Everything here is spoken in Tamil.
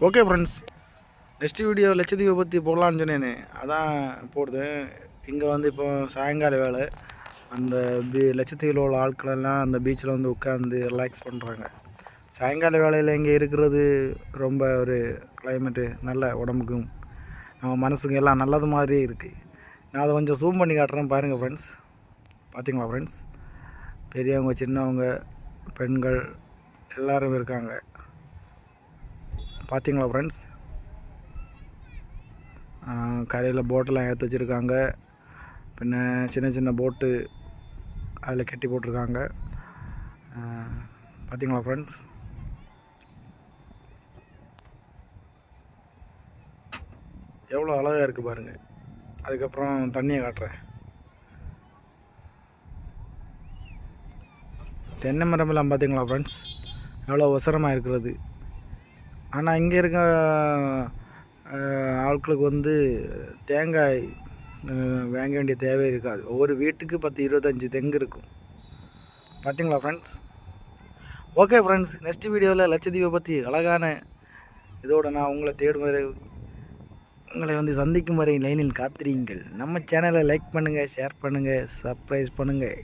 ஓகே ஃப்ரெண்ட்ஸ், நெக்ஸ்ட் வீடியோ லட்சத்தீவை பற்றி போடலான்னு சொன்னேனே, அதான் போடுது. இங்கே வந்து இப்போ சாயங்கால வேலை அந்த லட்சத்தீவில் உள்ள ஆட்களெல்லாம் அந்த பீச்சில் வந்து உட்காந்து ரிலாக்ஸ் பண்ணுறாங்க. சாயங்கால வேலையில் இங்கே இருக்கிறது ரொம்ப ஒரு கிளைமேட்டு நல்ல உடம்புக்கும் நம்ம மனசுக்கும் எல்லாம் நல்லது மாதிரி இருக்குது. நான் அதை கொஞ்சம் ஜூம் பண்ணி காட்டுறேன் பாருங்கள் ஃப்ரெண்ட்ஸ். பார்த்தீங்களா ஃப்ரெண்ட்ஸ், பெரியவங்க சின்னவங்க பெண்கள் எல்லோரும் இருக்காங்க. பார்த்தீங்களா ஃப்ரெண்ட்ஸ், கரையில் போட்டெல்லாம் எடுத்து வச்சுருக்காங்க. பின்ன சின்ன சின்ன போட்டு அதில் கட்டி போட்டிருக்காங்க. பார்த்தீங்களா ஃப்ரெண்ட்ஸ், எவ்வளோ அழகாக இருக்குது பாருங்கள். அதுக்கப்புறம் தண்ணியை காட்டுறேன். தென்னை மரமெல்லாம் பார்த்தீங்களா ஃப்ரெண்ட்ஸ், எவ்வளோ உசரமாக இருக்கிறது. ஆனால் இங்கே இருக்க ஆட்களுக்கு வந்து தேங்காய் வாங்க வேண்டிய தேவை இருக்காது. ஒவ்வொரு வீட்டுக்கு 10-25 தெங்கு இருக்கும். பார்த்தீங்களா ஃப்ரெண்ட்ஸ். ஓகே ஃப்ரெண்ட்ஸ், நெக்ஸ்ட் வீடியோவில் லட்சத்தீவை பற்றி அழகான இதோடு நான் உங்களை தேடும் வரை உங்களை வந்து சந்திக்கும் வரை லைனில் காத்திரியுங்கள். நம்ம சேனலை லைக் பண்ணுங்கள், ஷேர் பண்ணுங்கள், சப்ஸ்கிரைப் பண்ணுங்கள்.